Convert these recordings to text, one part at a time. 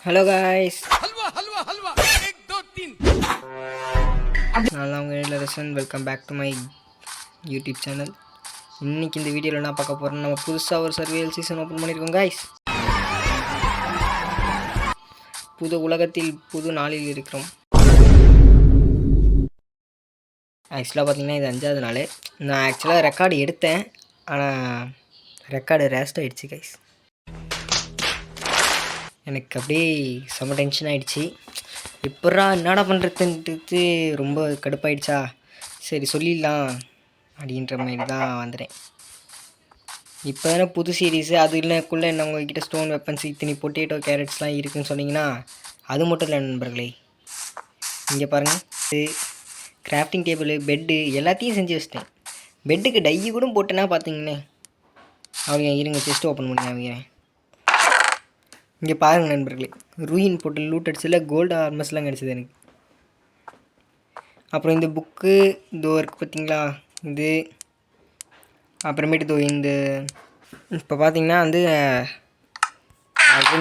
Hello guys, हलवा हलवा हलवा 1 2 3 நான் தான் உங்கள் Ilarasan. Welcome back to my YouTube channel. இன்றைக்கி இந்த வீடியோவில் என்ன பார்க்க போகிறோம், நம்ம புதுசாக ஒரு சர்வேல் சீசன் ஓப்பன் பண்ணியிருக்கோம் காய்ஸ். புது உலகத்தில் புது நாளில் இருக்கிறோம். ஆக்சுவலாக பார்த்தீங்கன்னா இது 5வது நாள். நான் ஆக்சுவலாக ரெக்கார்டு எடுத்தேன், ஆனால் ரெக்கார்டு ரேஸ்ட் ஆகிடுச்சு காய்ஸ். எனக்கு அப்படியே செம்ம டென்ஷன் ஆகிடுச்சு. எப்பட்றா என்னடா பண்ணுறதுன்ட்டு ரொம்ப கடுப்பாயிடுச்சா. சரி சொல்லிடலாம் அப்படின்ற மாதிரி தான் வந்துட்டேன். இப்போ தானே புது சீரீஸு, அது இல்லைக்குள்ளே என்ன உங்கள்கிட்ட ஸ்டோன் வெப்பன்ஸ் இத்தனி பொட்டேட்டோ கேரட்ஸ்லாம் இருக்குதுன்னு சொன்னீங்கன்னா அது மட்டும் இல்லை நண்பர்களே. இங்கே பாருங்கள், இது கிராஃப்டிங் டேபிள், பெட்டு எல்லாத்தையும் செஞ்சு வச்சிட்டேன். பெட்டுக்கு டை கூட போட்டேன்னா பார்த்தீங்கன்னே. அவங்க இருங்க செஸ்ட் ஓப்பன் பண்ணி அவங்க. இங்கே பாருங்கள் நண்பர்களே, ரூயின் போட்டு லூட் அடிச்சதில் கோல்டு ஆர்மஸ்லாம் கிடச்சிது எனக்கு. அப்புறம் இந்த புக்கு இதோ இருக்குது பார்த்தீங்களா, இது அப்புறமேட்டு இதோ இந்த இப்போ பார்த்தீங்கன்னா வந்து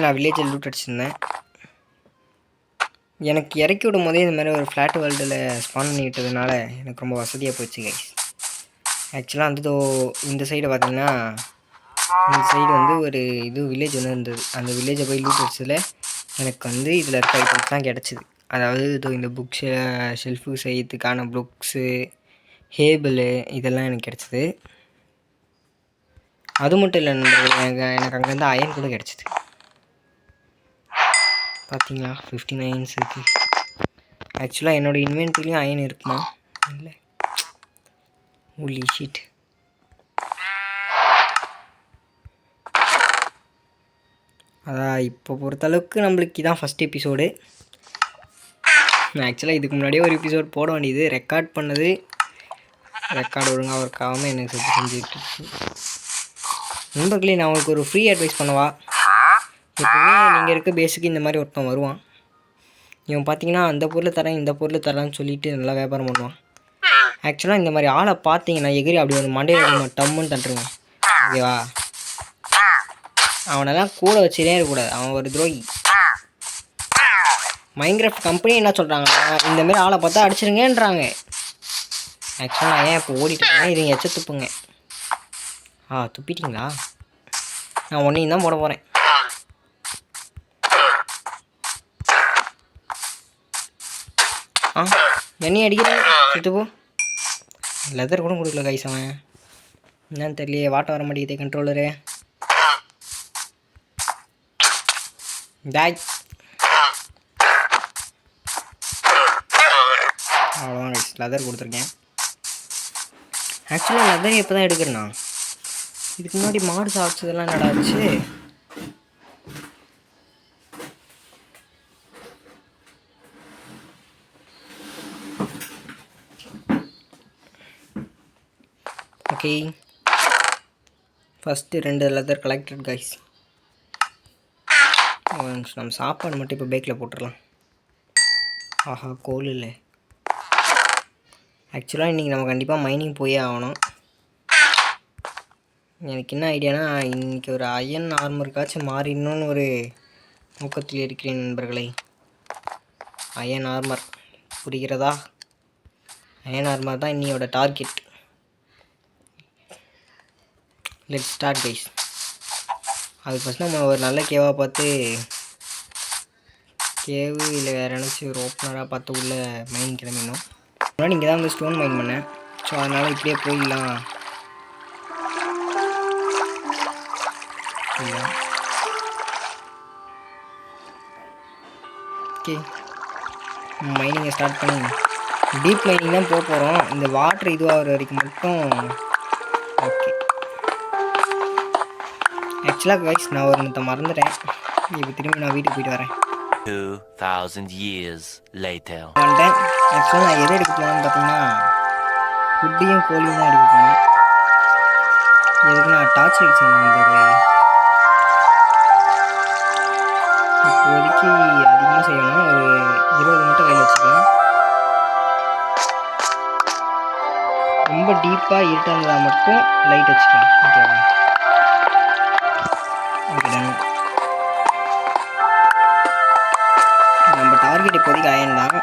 நான் வில்லேஜில் லூட் அடிச்சிருந்தேன். எனக்கு இறக்கி விடும் போதே இந்த மாதிரி ஒரு ஃப்ளாட் வேர்ல்டில் ஸ்பான் பண்ணி விட்டதுனால எனக்கு ரொம்ப வசதியாக போச்சு கைஸ். ஆக்சுவலாக வந்து இந்த சைடு பார்த்தீங்கன்னா இந்த சைடு வந்து ஒரு இது வில்லேஜ் ஒன்று இருந்தது. அந்த வில்லேஜை போய் லூட் அடிச்சதில் எனக்கு வந்து இதில் இருக்க ஐட்டம்ஸ் தான் கிடச்சிது. அதாவது இதோ இந்த புக்ஸ் ஷெல்ஃபு செய்யறதுக்கான புக்ஸு, ஹேபிளு இதெல்லாம் எனக்கு கிடச்சிது. அது மட்டும் இல்லை நண்பர்கள், எனக்கு அங்கேருந்து அயன் கூட கிடச்சிது. பார்த்தீங்களா 59 இருக்குது. ஆக்சுவலாக என்னோடய இன்வென்ட்ரிலையும் அயன் இருக்குமா இல்லை, ஹோலி ஷிட். அதான் இப்போ பொறுத்தளவுக்கு நம்மளுக்கு இதான் ஃபஸ்ட் எபிசோடு. ஆக்சுவலாக இதுக்கு முன்னாடியே ஒரு எபிசோட் போட வேண்டியது, ரெக்கார்ட் பண்ணது ரெக்கார்டு ஒழுங்காக ஒர்க் ஆகாமல் எனக்கு செஞ்சுக்கிட்டு. நண்பர்களே, நான் உங்களுக்கு ஒரு ஃப்ரீ அட்வைஸ் பண்ணவா. எப்போவுமே நீங்கள் இருக்க பேஸுக்கு இந்த மாதிரி ஒருத்தன் வருவான். இவன் பார்த்தீங்கன்னா அந்த பொருளை தரேன் இந்த பொருளை தரேன்னு சொல்லிட்டு நல்லா வியாபாரம் பண்ணுவான். ஆக்சுவலாக இந்த மாதிரி ஆளை பார்த்தீங்கன்னா எகிரி அப்படி ஒரு மண்டையில் டம்முன்னு தட்டுருவான், ஓகேவா. அவனெல்லாம் கூட வச்சுட்டே இருக்கக்கூடாது, அவன் ஒரு துரோகி. மைன்கிராஃப்ட் கம்பெனி என்ன சொல்கிறாங்கன்னா, இந்தமாரி ஆளை பார்த்தா அடிச்சிருங்கன்றாங்க. ஆக்சுவலாக நான் ஏன் இப்போ ஓடிட்டேன்னா இது எச்ச துப்புங்க. துப்பிட்டிங்களா? நான் ஒன்றையும் தான் போட போகிறேன். என்னையும் அடிக்கிறேன், சுத்துப்போ. லெதர் கூட கொடுக்கல கைஸ் அவன், என்னன்னு தெரியலையே. வாட்ட வர மாட்டேங்குது கண்ட்ரோலரு. டாய், அவ்வளோதான் கைஸ், லெதர் கொடுத்துருக்கேன். ஆக்சுவலாக லெதர் எப்போ தான் எடுக்கிறேண்ணா, இதுக்கு முன்னாடி மாடு சாப்பிட்டதெல்லாம் நடாச்சு. Okay, first 2 leather collected guys. நம்ம சாப்பாடு மட்டும் இப்போ பேக்கில் போட்டுடலாம். ஆஹா, கோல் இல்லை. ஆக்சுவலாக இன்றைக்கி நம்ம கண்டிப்பாக மைனிங் போயே ஆகணும். எனக்கு என்ன ஐடியானா, இன்றைக்கி ஒரு அயன் ஆர்மருக்காச்சும் மாறிடணும்னு ஒரு நோக்கத்தில் இருக்கிறேன் நண்பர்களே. அயன் ஆர்மர் புரிகிறதா? அயன் ஆர்மர் தான் இன்னையோட டார்கெட். Let's start guys. அது ஃபஸ்ட் நம்ம ஒரு நல்ல கேவாக பார்த்து, கேவு இல்லை வேறு ஏதாச்சும் ஒரு ஓப்பனராக பார்த்து உள்ள மைன் கிளம்பிடணும். முன்னாடி இங்கே தான் வந்து ஸ்டோன் மைன் பண்ணேன், ஸோ அதனால் இப்படியே போயிடலாம். ஓகே, மைனிங்கை ஸ்டார்ட் பண்ணி டீப் மைனிங் தான் போக போகிறோம். இந்த வாட்டர் இதுவாகிற வரைக்கும் மட்டும். ஓகே, ஆக்சுவலாக கைஸ் நான் ஒரு மறந்துட்டேன். இப்போ திரும்பி நான் வீட்டுக்கு போயிட்டு வரேன். 2000 years later. வந்துட்டேன். ஆக்சுவலாக நான் எதை எடுக்க போனான்னு பார்த்தீங்கன்னா குட்டியும் கோழியும் தான் எடுக்க போனேன். எதுக்கு நான் டார்ச் லைட் செய்யணும். இப்போதைக்கு அதிகமாக செய்யணும், ஒரு 20 மட்டும் கையில் வச்சுக்கலாம். ரொம்ப டீப்பாக இருட்டாக இருந்தால் மட்டும் லைட் வச்சுக்கலாம், ஓகேவா. Okay done. டார்கெட் இப்போதைக்கு அயன் தான்.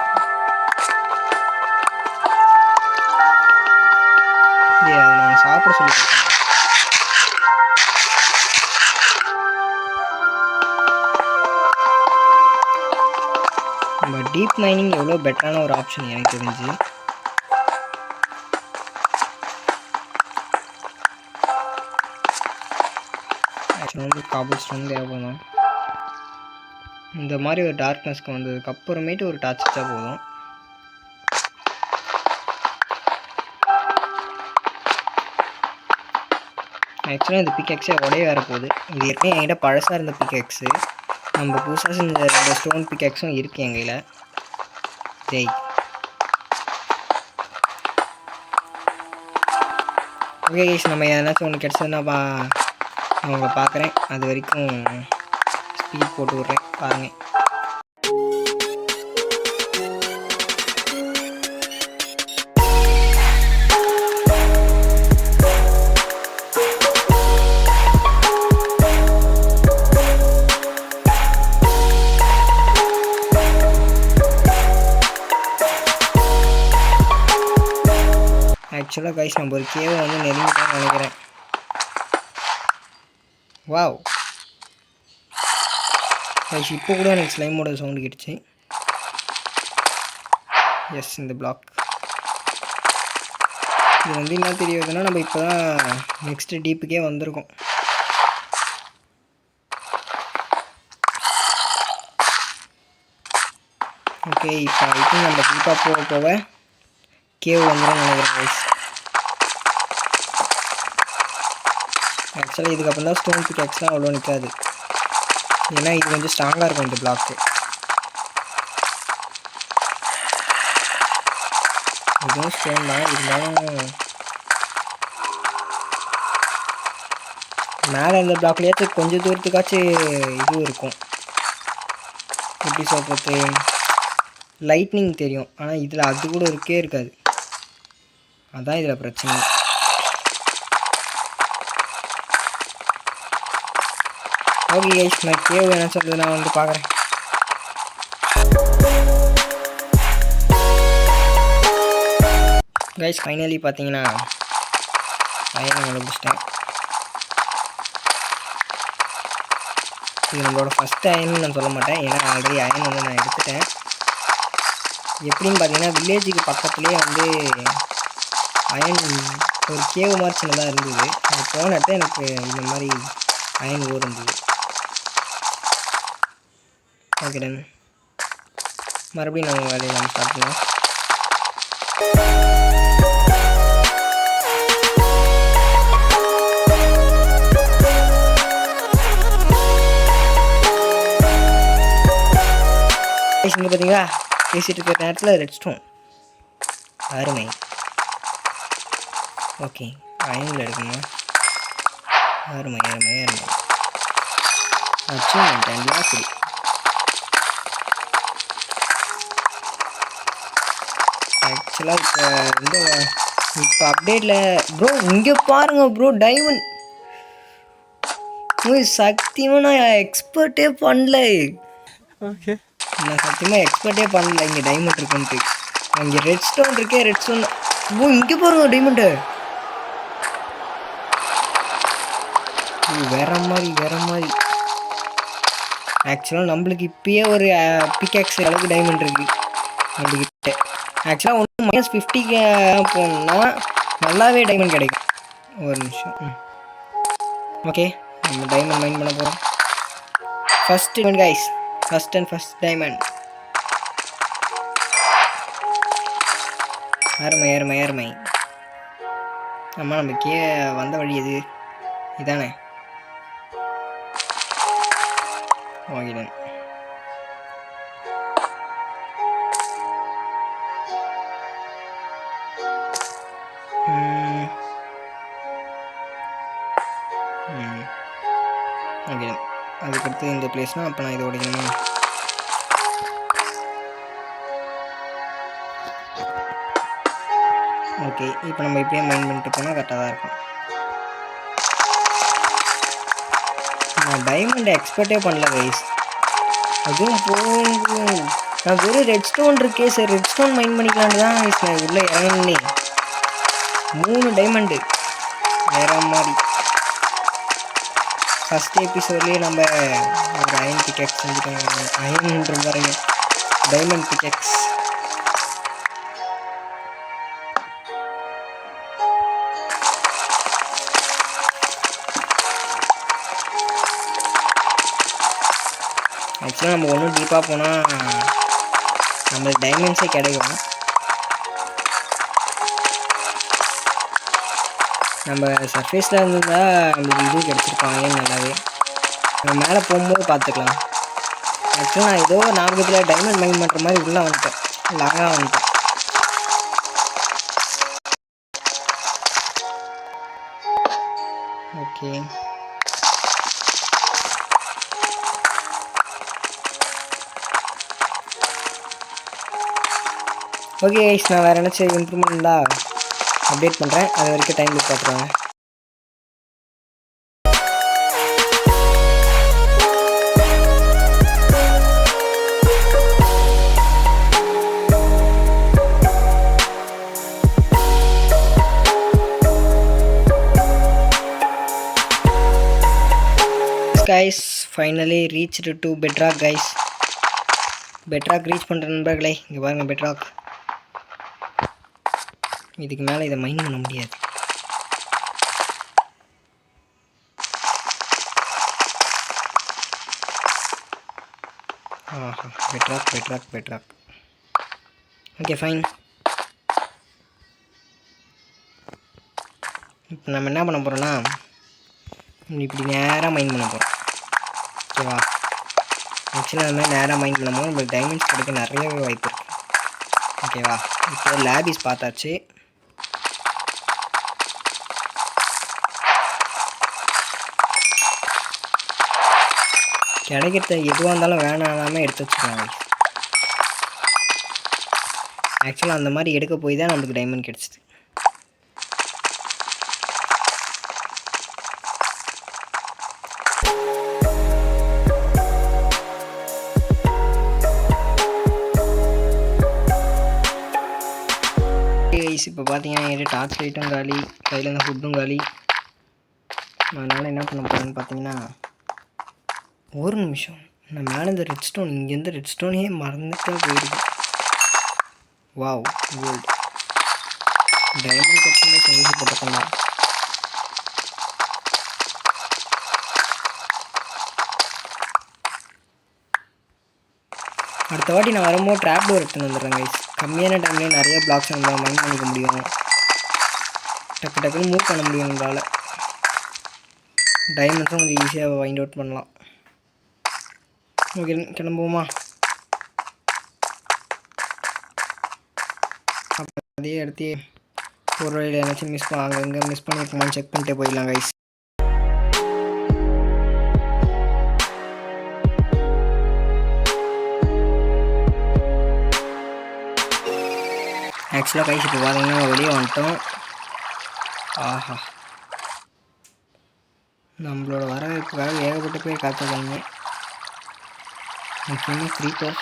அதை நான் சாப்பிட சொல்லி கொடுத்தேன். நம்ம டீப் மைனிங் எவ்வளோ பெட்டரான ஒரு ஆப்ஷன் எனக்கு தெரிஞ்சு. ஆக்சுவலாக வந்து காபிள் ஸ்டோன் தேவைப்படும். இந்த மாதிரி ஒரு டார்க்னஸ்க்கு வந்ததுக்கு அப்புறமேட்டு ஒரு டார்ச் வச்சா போதும். ஆக்சுவலாக இந்த பிக்கெக்ஸே உடைய வேற போகுது. இது ஏற்கனவே என்கிட்ட பழசாக இருந்த பிக்கெக்ஸு. நம்ம புதுசாக செஞ்ச 2 ஸ்டோன் பிக்கெக்ஸும் இருக்குது என் கையில். ஜெய். ஓகே கைஸ், நம்ம எதனாச்சும் ஒன்று கிடச்சதுன்னா நான் உங்களை பார்க்குறேன். அது வரைக்கும் ஸ்பீட் போட்டு விட்றேன், பாருங்கள். ஆக்சுவலாக கைஸ் நம்ம ஒரு கேவை வந்து நெருங்கிட்டான்னு நினைக்கிறேன். வாவ் கைஸ், இப்போ கூட எனக்கு ஸ்லைமோட சவுண்டு கிடச்சி. எஸ், இந்த பிளாக் இது வந்து என்ன தெரியுதுன்னா, நம்ம இப்போ தான் நெக்ஸ்ட்டு டீப்புக்கே வந்திருக்கோம். ஓகே, இப்போ ஐ நம்ம டீப்பாக போக போக கேவ் வந்துடும் நினைக்கிறேன் கைஸ். ஆக்சுவலாக இதுக்கப்புறம் தான் ஸ்டோன் பிக்கெக்ஸ்லாம் அவ்வளோ நிற்காது. ஏன்னா இது கொஞ்சம் ஸ்ட்ராங்காக இருக்கும் இந்த பிளாக்கு. இதுவும் ஸ்டோன் தான், இருந்தாலும் மேலே இந்த பிளாக்லேயாச்சும் கொஞ்சம் தூரத்துக்காச்சும் இதுவும் இருக்கும். எப்படி சொல்கிறது, லைட்னிங் தெரியும். ஆனால் இதில் அது கூட இருக்கே இருக்காது. அதான் இதில் பிரச்சனை. ஓகே கைஸ், நான் கேவ் என்ன சொல்கிறது நான் வந்து பார்க்குறேன். கைஸ், ஃபைனலி பார்த்தீங்கன்னா அயன் முடிச்சிட்டேன். இது நம்மளோட ஃபஸ்ட் அயன்னு நான் சொல்ல மாட்டேன், ஏன்னா ஆல்ரெடி அயன் வந்து நான் எடுத்துட்டேன். எப்படின்னு பார்த்தீங்கன்னா, வில்லேஜுக்கு பக்கத்துலேயே வந்து அயன் ஒரு கேவ் மாதிரி சின்னதாக இருந்தது. அது போன இடத்துல எனக்கு இந்த மாதிரி அயன் ஓர் இருந்தது. ஓகே டன், மறுபடியும் நம்ம வேலையை நம்ம ஸ்டார்ட் பண்ணலாம். இங்கே பார்த்தீங்களா, பேசிகிட்டு இருக்கிற நேரத்தில் ரெட் ஸ்டோன் அருமை. ஓகே, அயனில் எடுக்கணும். அருமை அருமை அருமை. Achievement and last. ஆக்சுவலாக இப்போ அப்டேட்டில் ப்ரோ இங்கே பாருங்கள் ப்ரோ, டைமண்ட் சத்தியமாக நான் எக்ஸ்பர்ட்டே பண்ணல. Okay. நான் சத்தியமாக எக்ஸ்பர்ட்டே பண்ணல இங்கே டைமண்ட் இருக்குன்ட்டு. அங்கே ரெட் ஸ்டோன் இருக்கே, ரெட் ஸ்டோன். ஓ, இங்கே பாருங்க டைமண்டு. வேற மாதிரி வேற மாதிரி. ஆக்சுவலாக நம்மளுக்கு இப்பயே ஒரு பிக்ஆக்ஸ் அளவுக்கு டைமண்ட் இருக்குது நம்மளுக்கிட்ட. ஆக்சுவலாக ஒன்று -50 போகணுன்னா நல்லாவே டைமண்ட் கிடைக்கும். ஒரு நிமிஷம். ஓகே, நம்ம டைமண்ட் மைன் பண்ண போகிறோம். First diamond guys, first diamond. அருமை அருமை அருமை. ஆமாம், நமக்கே வந்த வழி எது இதானே. Okay, okay. அதுக்கடுத்து இந்த பிளேஸ்னால் அப்போ நான் இதை உடைக்கணுமா? ஓகே, இப்போ நம்ம இப்படியே மைண்ட் பண்ணிட்டு போனால் கரெக்டாக தான் இருக்கும். நான் டைமண்ட் எக்ஸ்பெக்டே பண்ணல கைஸ். அதுவும் போகும் நான் வெறும் ரெட் ஸ்டோன் இருக்கே சார், ரெட் ஸ்டோன் மைண்ட் பண்ணிக்கலான்னு தான் நான் உள்ளே இறங்கணுன்னே. 3 டைமண்டு வேறு மாதிரி. ஃபஸ்ட் எபிசோட்லேயே நம்ம ஒரு அயன் பிக்கெக்ஸ் செஞ்சுட்டோம். அயன்ன்ற பாருங்க, டைமண்ட் பிக்கெக்ஸ். ஆக்சுவலாக நம்ம ஒன்றும் டீப்பாக போனால் நம்மளுக்கு டைமண்ட்ஸே கிடைக்கும். நம்ம சர்ஃபேஸில் இருந்திருந்தால் நம்மளுக்கு இது கிடச்சிருக்கோம் ஏன் நல்லாவே. நம்ம மேலே போகும்போது பார்த்துக்கலாம். ஆக்சுவலாக நான் ஏதோ ஞாபகத்தில் டைமண்ட் மைண்ட் பண்ணுற மாதிரி உள்ளே வந்துட்டேன், லாங்காக வந்துட்டேன். ஓகே, ஓகே கைஸ், நான் வேறு ஏதாச்சும் இம்ப்ரூவ்மெண்ட் இருந்தால் அப்டேட் பண்ணுறேன். அது வரைக்கும் டைம் லிக் பார்த்துருவாங்க. guys, finally reached to bedrock guys. bedrock reach பண்ணுற நண்பர்களே, இங்கே பாருங்கள் bedrock. இதுக்கு மேலே இதை மைண்ட் பண்ண முடியாது. ஆஹா, bedrock bedrock bedrock. Okay fine. இப்போ நம்ம என்ன பண்ண போகிறோன்னா, இப்படி நேராக மைண்ட் பண்ண போகிறோம். ஓகேவா? ஆக்சுவலாக அந்த மாதிரி நேராக மைண்ட் பண்ணும்போது நம்மளுக்கு டைமண்ட்ஸ் கிடைக்க நிறையவே வாய்ப்பு இருக்குது. ஓகேவா? இப்போ லேபிஸ் பார்த்தாச்சு. கிடைக்கிறத எதுவாக இருந்தாலும் வேணாமே எடுத்து வச்சுக்கலாம். ஆக்சுவலாக அந்த மாதிரி எடுக்க போய் தான் நம்மளுக்கு டைமண்ட் கிடச்சிது. இப்போ பார்த்தீங்கன்னா என்கிட்ட டார்ச் லைட்டும் காலி, கையில் இருந்த ஃபுட்டும் காலி. அதனால் என்ன பண்ண போகிறேன்னு பார்த்தீங்கன்னா, ஒரு நிமிஷம், நான் மேலே இந்த ரெட் ஸ்டோன், இங்கேருந்து ரெட் ஸ்டோனே மறந்துட்டு போயிருக்கு. வாவ், கோல்டு டைமண்ட் கட்சியிலே சந்தோஷப்பட்டுக்கோங்க. அடுத்த வாட்டி நான் வரும்போது ட்ராப் டோர் எடுத்துன்னு வந்துடுறேன் கைஸ். கம்மியான டைம்லேயே நிறைய பிளாக்ஸ் நம்மளால் மைண்ட் பண்ணிக்க முடியும். டக்கு டக்குன்னு மூவ் பண்ண முடியும் நம்மளால். டைமண்ட்ஸும் கொஞ்சம் ஈஸியாக ஃபைண்ட் அவுட் பண்ணலாம். ஓகே, கிளம்புவோமா? அதே இடத்தையே ஒரு வழியில் ஏதாச்சும் அங்கங்கே மிஸ் பண்ணியிருக்கோமான்னு செக் பண்ணிட்டே போயிடலாம் கைஸ். ஆக்சுவலாக கைஸ் இப்போ பார்த்தீங்கன்னா வெளியே வந்துட்டோம். ஆஹா, நம்மளோட வரவேற்புக்காக ஏகப்பட்ட பேர் காத்துருக்காங்க. முக்கியமாக க்ரீப்பர்.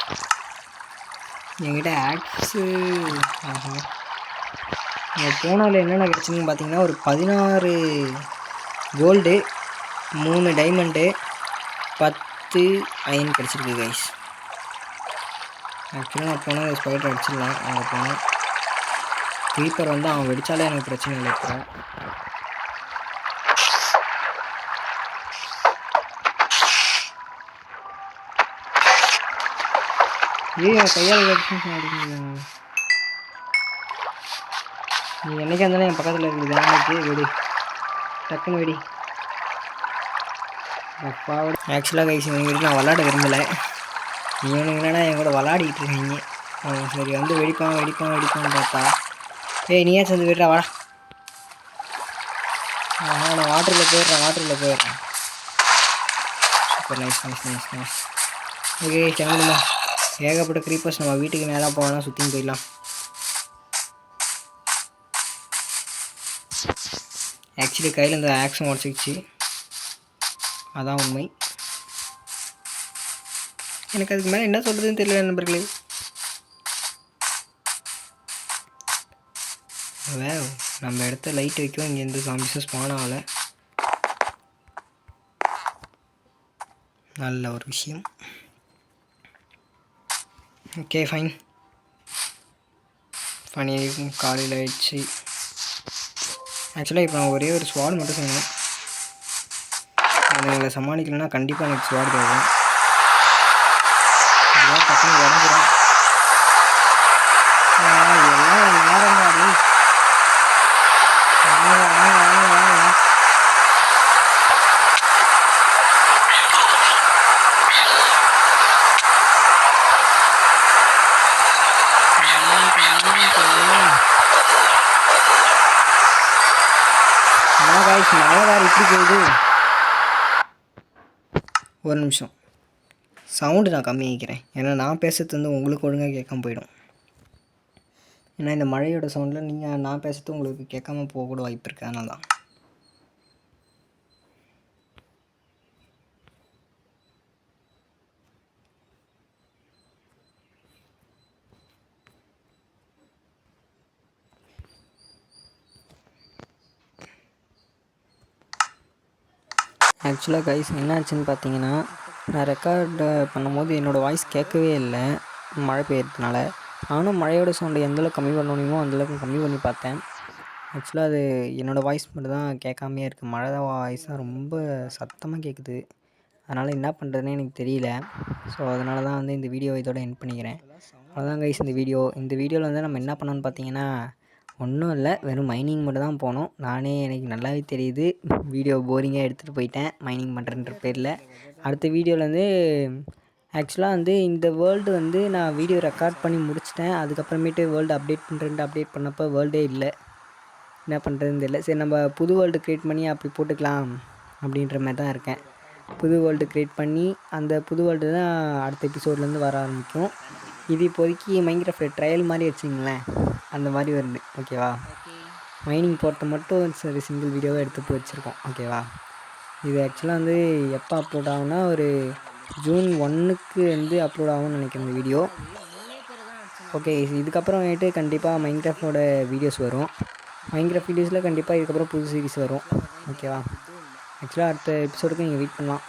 என்கிட்ட ஆக்ஸு. ஆஹா, இங்கே போனால என்னென்ன கிடச்சிதுன்னு பார்த்தீங்கன்னா, ஒரு 16 கோல்டு, 3 டைமண்டு, 10 அயன் கிடச்சிருக்கு கைஸ். ஆக்சுவலாக நான் போனால் ஸ்பைடர் அடிச்சிடலாம். அங்கே போனால் க்ரீப்பர் வந்து அவன் வெடித்தாலே எனக்கு பிரச்சனை இல்லை. இப்போ கையால் அடிக்கிறீங்க. நீ என்னைக்கா இருந்தாலும் என் பக்கத்தில் இருக்குது டேமேஜ். வெடி, டக்குன்னு வெடி. அப்பாவோட ஆக்சுவலாக கைஸ் இவங்க நான் விளாட விரும்பலை. இவனுங்கன்னா என் கூட விளாடிக்கிட்டு இருக்கீங்க. சரி வந்து வெடிப்பான்னு பார்த்தா, ஏய் நீயாச்சும் வந்து விடுறா வாடா. நான் வாட்டரில் போயிடுறேன். Super, nice. ஓகே, கிளம்புமா. ஏகப்பட்ட க்ரீப்பர்ஸ். நம்ம வீட்டுக்கு நேராக போனால் சுற்றின்னு போயிடலாம். ஆக்சுவலி கையில் இந்த ஆக்ஸும் உடச்சிக்கிச்சு, அதான் உண்மை. எனக்கு அதுக்கு மேலே என்ன சொல்கிறதுன்னு தெரியல நண்பர்களே. நம்ம இடத்த லைட் வைக்கும், இங்கே எந்த ஜாம்பிஸும் ஸ்பான் ஆகலை. நல்ல ஒரு விஷயம். Okay fine. ஃபனி காலையில் ஆயிடுச்சு. ஆக்சுவலாக இப்போ நான் ஒரே ஒரு ஸ்வாட் மட்டும் செய்யணும். அதை சமாளிக்கலைன்னா கண்டிப்பாக எனக்கு ஸ்வாட் தேவை. இதெல்லாம் டக்குனு உடஞ்சிடும். எல்லாம் நேரம் தாடி. மழை வேறு இப்படி போகுது. ஒரு நிமிஷம் சவுண்டு நான் கம்மியாக்கிறேன். ஏன்னா நான் பேசுறது வந்து உங்களுக்கு ஒழுங்காக கேட்காம போயிடும். ஏன்னா இந்த மழையோட சவுண்டில் நீங்கள் நான் பேசுறது உங்களுக்கு கேட்காம போக கூட வாய்ப்பு இருக்குது. அதனால தான். ஆக்சுவலாக கைஸ் என்னாச்சுன்னு பார்த்தீங்கன்னா, நான் ரெக்கார்டு பண்ணும்போது என்னோடய வாய்ஸ் கேட்கவே இல்லை மழை பெய்யறதுனால. நானும் மழையோட சவுண்டை எந்தளவுக்கு கம்மி பண்ண முடியுமோ அந்தளவுக்கு கம்மி பண்ணி பார்த்தேன். ஆக்சுவலாக அது என்னோடய வாய்ஸ் மட்டும் தான் கேட்காமையே இருக்குது. மழை வாய்ஸ் தான் ரொம்ப சத்தமாக கேட்குது. அதனால் என்ன பண்ணுறதுனே எனக்கு தெரியல. ஸோ அதனால தான் வந்து இந்த வீடியோ இதோட எண்ட் பண்ணிக்கிறேன். அவ்வளோதான் கைஸ் இந்த வீடியோவில் வந்து நம்ம என்ன பண்ணோன்னு பார்த்தீங்கன்னா, ஒன்றும் இல்லை, வெறும் மைனிங் மட்டும் தான் போனோம். எனக்கு நல்லாவே தெரியுது வீடியோ போரிங்காக எடுத்துகிட்டு போயிட்டேன் மைனிங் பண்ணுறன்ற பேரில். அடுத்த வீடியோவில் வந்து ஆக்சுவலாக வந்து இந்த வேர்ல்டு வந்து நான் வீடியோ ரெக்கார்ட் பண்ணி முடிச்சிட்டேன். அதுக்கப்புறமேட்டு வேர்ல்டு அப்டேட் பண்ணப்போ வேர்ல்டே இல்லை. என்ன பண்ணுறதுன்னு தெரியல. சரி நம்ம புது வேர்ல்டு க்ரியேட் பண்ணி அப்படி போட்டுக்கலாம் அப்படின்ற மாதிரி தான் இருக்கேன். புது வேர்ல்டு க்ரியேட் பண்ணி அந்த புது வேர்ல்டு தான் அடுத்த எபிசோட்லேருந்து வர ஆரம்பிக்கும். இது இப்போதைக்கு மைன்கிராஃப்ட் ட்ரையல் மாதிரி வச்சுங்களேன், அந்த மாதிரி வருது. ஓகேவா? மைனிங் போகிறத மட்டும் சரி சிங்கிள் வீடியோவாக எடுத்து வச்சுருக்கோம். ஓகேவா? இது ஆக்சுவலாக வந்து எப்போ அப்லோட் ஆகும்னா ஒரு ஜூன் 1க்கு வந்து அப்லோட் ஆகும்னு நினைக்கிறேன் இந்த வீடியோ. ஓகே, இதுக்கப்புறமேட்டு கண்டிப்பாக மைன்கிராஃப்டோட வீடியோஸ் வரும். மைன்கிராஃப்ட் வீடியோஸில் கண்டிப்பாக இதுக்கப்புறம் புது சீரிஸ் வரும். ஓகேவா? ஆக்சுவலாக அடுத்த எபிசோடுக்கு நீங்கள் வெயிட் பண்ணலாம்.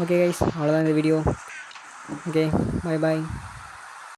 ஓகே கைஸ், அவ்வளோதான் இந்த வீடியோ. ஓகே, பாய்.